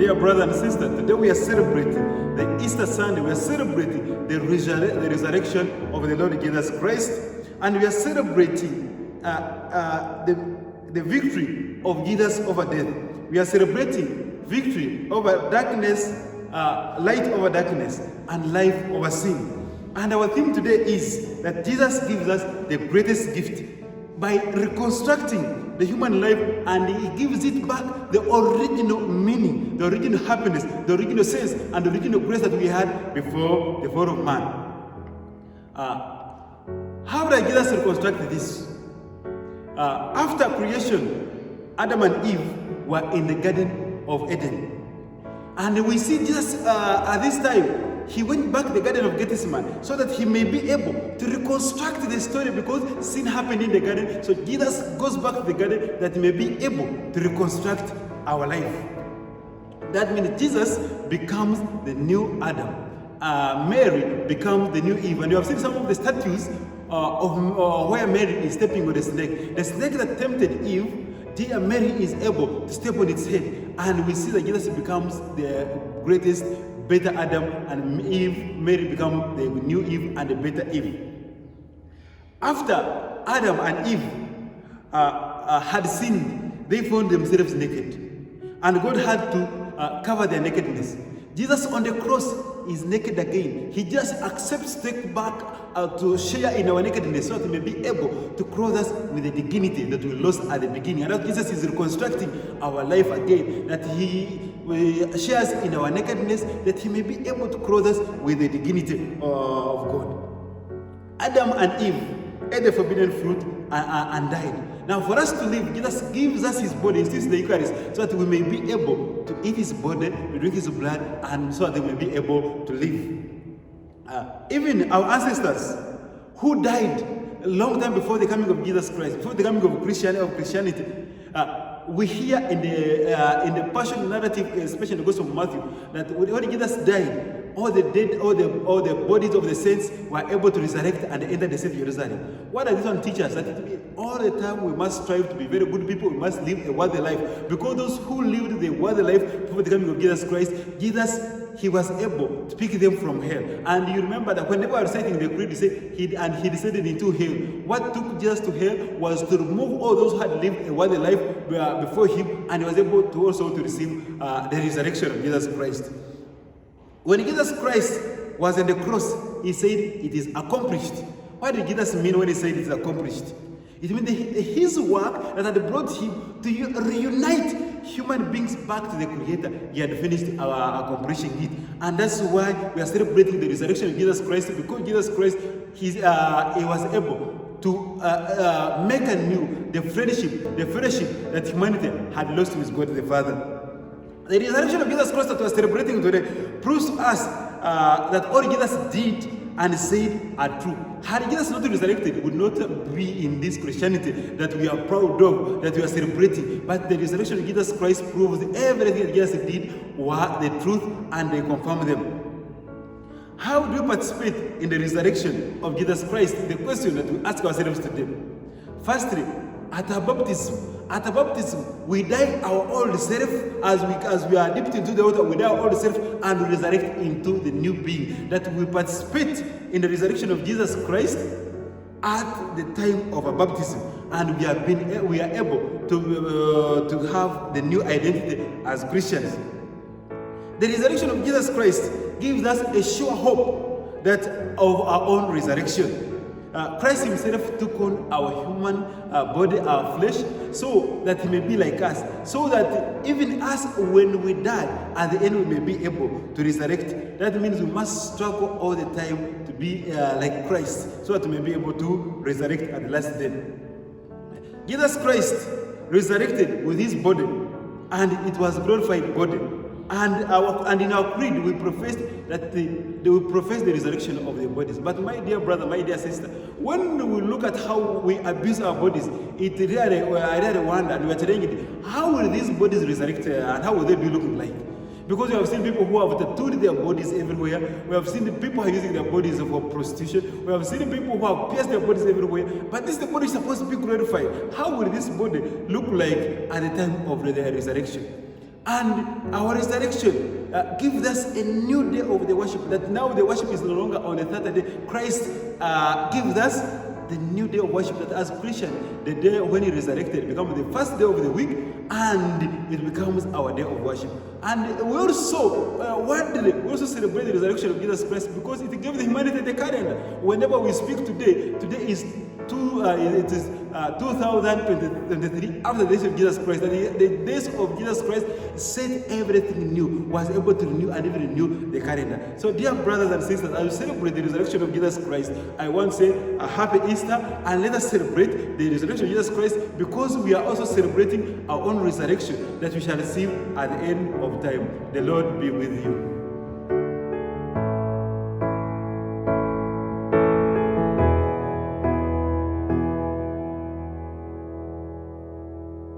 dear brother and sister, today we are celebrating the Easter Sunday. We are celebrating the resurrection of the Lord Jesus Christ. And we are celebrating the victory of Jesus over death. We are celebrating victory over darkness, light over darkness, and life over sin. And our theme today is that Jesus gives us the greatest gift by reconstructing the human life, and he gives it back the original meaning, the original happiness, the original sense, and the original grace that we had before the fall of man. How did Jesus reconstruct this? After creation, Adam and Eve were in the Garden of Eden. And we see Jesus at this time, he went back to the Garden of Gethsemane so that he may be able to reconstruct the story, because sin happened in the garden. So Jesus goes back to the garden that he may be able to reconstruct our life. That means Jesus becomes the new Adam. Mary becomes the new Eve. And you have seen some of the statues of where Mary is stepping on the snake. The snake that tempted Eve, dear Mary is able to step on its head. And we see that Jesus becomes the greatest, better Adam, and Mary becomes the new Eve and the better Eve. After Adam and Eve had sinned, they found themselves naked. And God had to cover their nakedness. Jesus on the cross is naked again. He just accepts to take back to share in our nakedness so that he may be able to clothe us with the dignity that we lost at the beginning. And now Jesus is reconstructing our life again, that he shares in our nakedness, that he may be able to clothe us with the dignity of God. Adam and Eve ate the forbidden fruit and died. Now for us to live, Jesus gives us his body, this is the Eucharist, so that we may be able to eat his body, to drink his blood, and so that we may be able to live. Even our ancestors who died a long time before the coming of Jesus Christ, before the coming of Christianity, we hear in the Passion narrative, especially in the Gospel of Matthew, that when Jesus died, all the dead, all the bodies of the saints were able to resurrect and enter the city of Jerusalem. What does this one teach us? That all the time we must strive to be very good people. We must live a worthy life, because those who lived the worthy life before the coming of Jesus Christ, he was able to pick them from hell. And you remember that when they were reciting the creed, he descended into hell. What took Jesus to hell was to remove all those who had lived a worthy life before him, and he was able to also to receive the resurrection of Jesus Christ. When Jesus Christ was on the cross, he said, "It is accomplished." What did Jesus mean when he said it is accomplished? It means his work that had brought him to reunite human beings back to the Creator. He had finished accomplishing it. And that's why we are celebrating the resurrection of Jesus Christ, because Jesus Christ, he was able to make anew the fellowship that humanity had lost with God the Father. The resurrection of Jesus Christ that we are celebrating today proves to us that all Jesus did and said are true. Had Jesus not resurrected, we would not be in this Christianity that we are proud of, that we are celebrating. But the resurrection of Jesus Christ proves everything that Jesus did were the truth, and they confirm them. How do we participate in the resurrection of Jesus Christ? The question that we ask ourselves today. Firstly, at our baptism, we die our old self as we are dipped into the water. We die our old self and we resurrect into the new being. That we participate in the resurrection of Jesus Christ at the time of our baptism, and we are able to have the new identity as Christians. The resurrection of Jesus Christ gives us a sure hope that of our own resurrection. Christ himself took on our human body, our flesh, so that he may be like us, so that even us, when we die, at the end we may be able to resurrect. That means we must struggle all the time to be like Christ, so that we may be able to resurrect at the last day. Jesus Christ resurrected with his body, and it was a glorified body. And in our creed, we profess that we profess the resurrection of the bodies. But my dear brother, my dear sister, when we look at how we abuse our bodies, I really wonder, and we are telling it, how will these bodies resurrect and how will they be looking like? Because we have seen people who have tattooed their bodies everywhere. We have seen the people who are using their bodies for prostitution. We have seen people who have pierced their bodies everywhere. But this body is supposed to be glorified. How will this body look like at the time of the resurrection? And our resurrection gives us a new day of the worship, that now the worship is no longer on a Saturday. Christ gives us the new day of worship, that as Christian, the day when he resurrected becomes the first day of the week, and it becomes our day of worship. And we also celebrate the resurrection of Jesus Christ because it gave the humanity the calendar. Whenever we speak today is 2023 after the days of Jesus Christ. And the days of Jesus Christ said everything new, was able to renew and even renew the calendar. So dear brothers and sisters, as we celebrate the resurrection of Jesus Christ, I want to say a happy Easter, and let us celebrate the resurrection of Jesus Christ because we are also celebrating our own resurrection that we shall receive at the end of time. The Lord be with you.